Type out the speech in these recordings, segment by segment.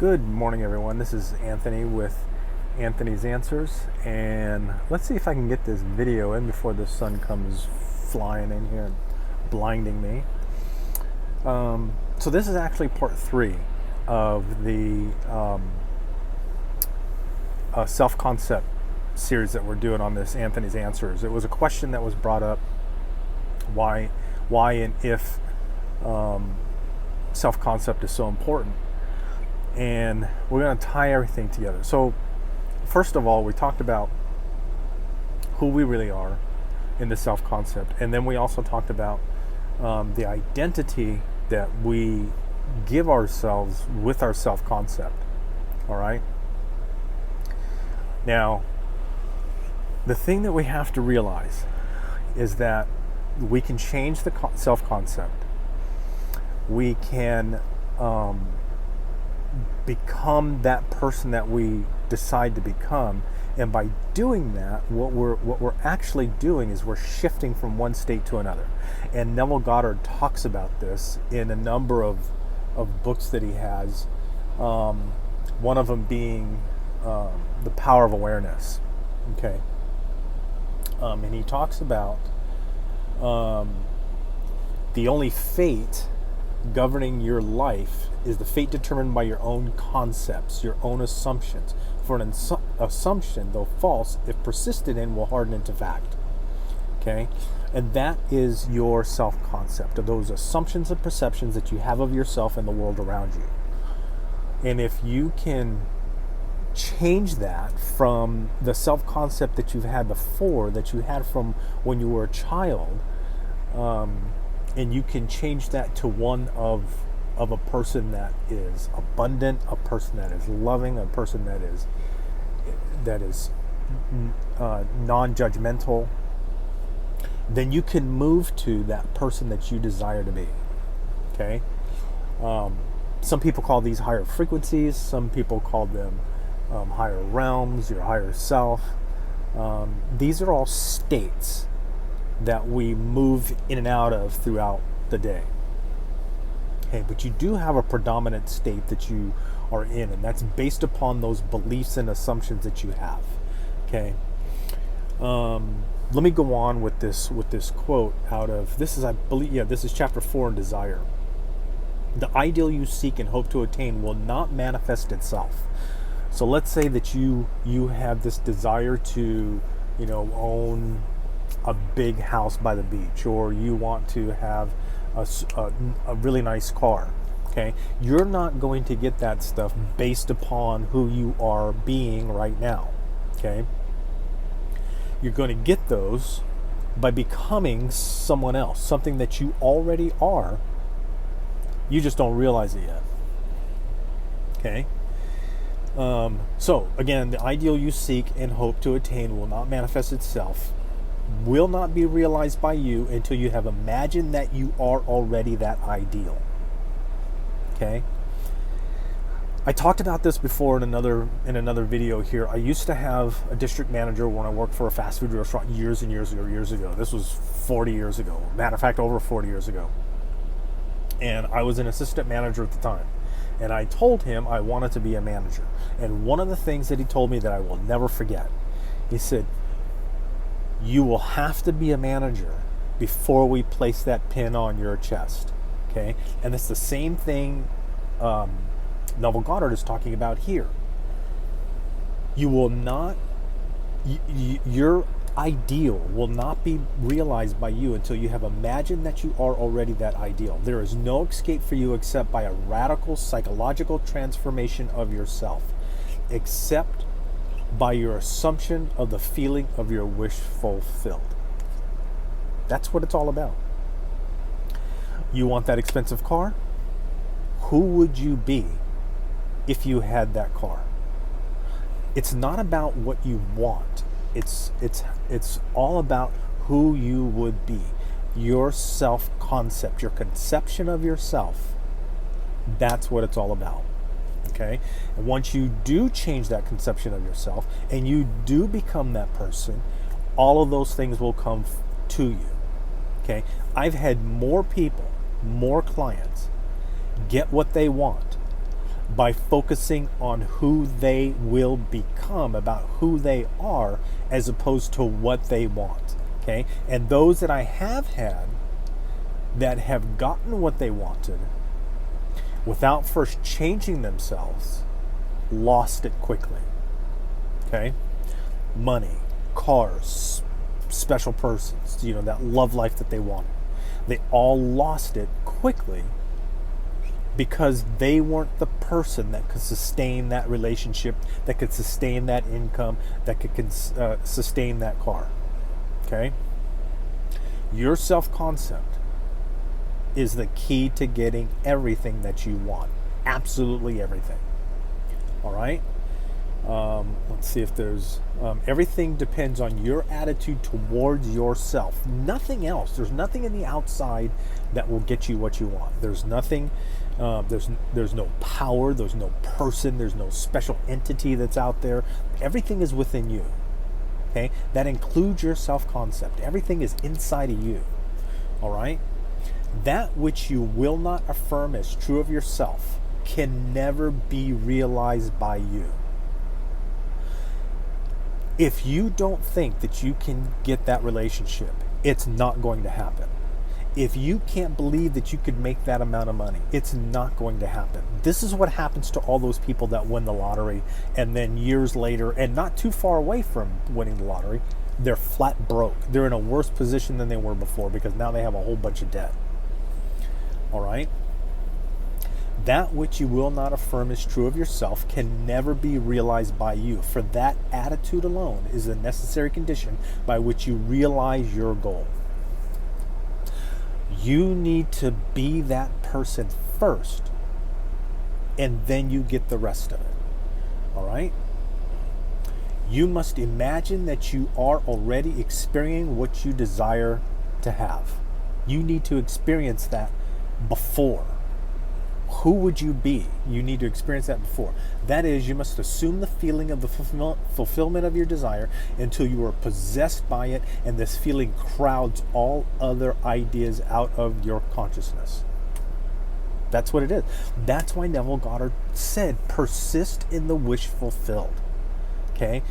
Good morning, everyone. This is Anthony with Anthony's Answers, and let's see if I can get this video in before the sun comes flying in here and blinding me. So this is actually part 3 of the self-concept series that we're doing on this Anthony's Answers. It was a question that was brought up: why and if self-concept is so important. And we're going to tie everything together. So first of all, we talked about who we really are in the self-concept, and then we also talked about the identity that we give ourselves with our self-concept. All right. Now, the thing that we have to realize is that we can change the self-concept. We can become that person that we decide to become, and by doing that, what we're actually doing is we're shifting from one state to another. And Neville Goddard talks about this in a number of books that he has. One of them being The Power of Awareness. Okay, and he talks about the only fate governing your life is the fate determined by your own concepts, your own assumptions. For an assumption, though false, if persisted in, will harden into fact. Okay? And that is your self-concept, of those assumptions and perceptions that you have of yourself and the world around you. And if you can change that from the self-concept that you've had before, that you had from when you were a child, and you can change that to one of a person that is abundant, a person that is loving, a person that is non-judgmental, then you can move to that person that you desire to be. Okay? Some people call these higher frequencies. Some people call them higher realms, your higher self. These are all states that we move in and out of throughout the day. Okay, but you do have a predominant state that you are in, and that's based upon those beliefs and assumptions that you have. Okay. Let me go on with this quote out of this is chapter 4 in Desire. The ideal you seek and hope to attain will not manifest itself. So let's say that you have this desire to, own a big house by the beach, or you want to have a really nice car. Okay, you're not going to get that stuff based upon who you are being right now. Okay, you're going to get those by becoming someone else, something that you already are. You just don't realize it yet. Okay. So again, the ideal you seek and hope to attain will not manifest itself, will not be realized by you until you have imagined that you are already that ideal. Okay? I talked about this before in another video here. I used to have a district manager when I worked for a fast food restaurant years and years ago. This was 40 years ago. Matter of fact, over 40 years ago. And I was an assistant manager at the time. And I told him I wanted to be a manager. And one of the things that he told me that I will never forget, he said, "You will have to be a manager before we place that pin on your chest." Okay? And it's the same thing Neville Goddard is talking about here. You will not, your ideal will not be realized by you until you have imagined that you are already that ideal. There is no escape for you except by a radical psychological transformation of yourself, except by your assumption of the feeling of your wish fulfilled. That's what it's all about. You want that expensive car? Who would you be if you had that car? It's not about what you want. It's all about who you would be. Your self-concept, your conception of yourself. That's what it's all about. Okay? And once you do change that conception of yourself and you do become that person, all of those things will come to you. Okay? I've had more people, more clients get what they want by focusing on who they will become, about who they are, as opposed to what they want. Okay? And those that I have had that have gotten what they wanted without first changing themselves lost it quickly. Okay? Money, cars, special persons, that love life that they wanted. They all lost it quickly because they weren't the person that could sustain that relationship, that could sustain that income, that could sustain that car. Okay? Your self-concept is the key to getting everything that you want. Absolutely everything. All right? Let's see if there's... everything depends on your attitude towards yourself. Nothing else. There's nothing in the outside that will get you what you want. There's nothing... there's no power. There's no person. There's no special entity that's out there. Everything is within you. Okay? That includes your self-concept. Everything is inside of you. All right? That which you will not affirm as true of yourself can never be realized by you. If you don't think that you can get that relationship, it's not going to happen. If you can't believe that you could make that amount of money, it's not going to happen. This is what happens to all those people that win the lottery, and then years later, and not too far away from winning the lottery, they're flat broke. They're in a worse position than they were before because now they have a whole bunch of debt. All right? That which you will not affirm is true of yourself can never be realized by you. For that attitude alone is a necessary condition by which you realize your goal. You need to be that person first, and then you get the rest of it. All right? You must imagine that you are already experiencing what you desire to have. You need to experience that before. Who would you be? You need to experience that before. That is, you must assume the feeling of the fulfillment of your desire until you are possessed by it, and this feeling crowds all other ideas out of your consciousness. That's what it is. That's why Neville Goddard said, persist in the wish fulfilled. Okay?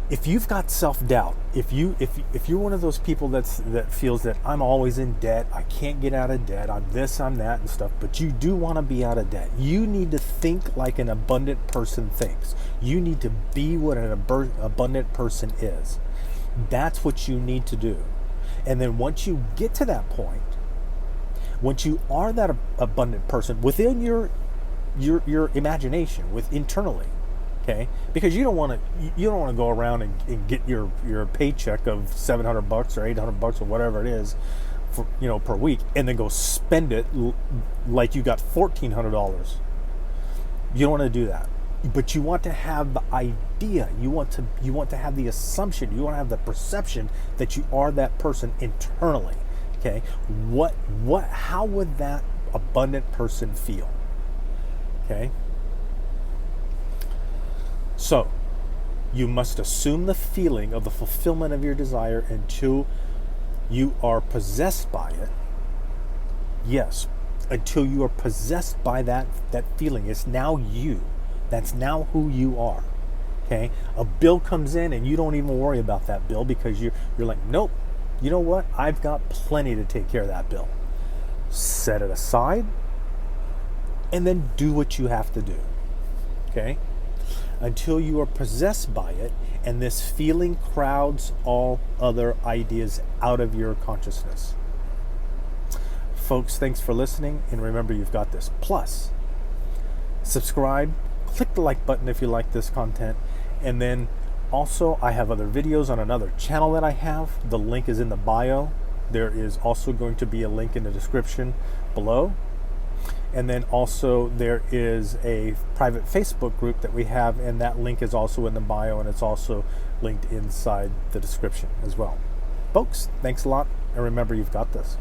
If you've got self-doubt, if you're one of those people that feels that I'm always in debt, I can't get out of debt, I'm this, I'm that and stuff, but you do want to be out of debt, you need to think like an abundant person thinks. You need to be what an abundant person is. That's what you need to do. And then once you get to that point, once you are that abundant person within your imagination, internally, okay, because you don't want to go around and get your paycheck of $700 or $800 or whatever it is for per week, and then go spend it like you got $1,400. You don't want to do that, but you want to have the idea. You want to have the assumption. You want to have the perception that you are that person internally. Okay, how would that abundant person feel? Okay. So, you must assume the feeling of the fulfillment of your desire until you are possessed by it. Yes, until you are possessed by that feeling. It's now you. That's now who you are. Okay? A bill comes in and you don't even worry about that bill because you're like, nope, you know what? I've got plenty to take care of that bill. Set it aside and then do what you have to do. Okay? Until you are possessed by it, and this feeling crowds all other ideas out of your consciousness. Folks, thanks for listening, and remember, you've got this. Plus, subscribe, click the like button if you like this content, and then also I have other videos on another channel that I have. The link is in the bio. There is also going to be a link in the description below. And then also there is a private Facebook group that we have, and that link is also in the bio, and it's also linked inside the description as well. Folks, thanks a lot, and remember, you've got this.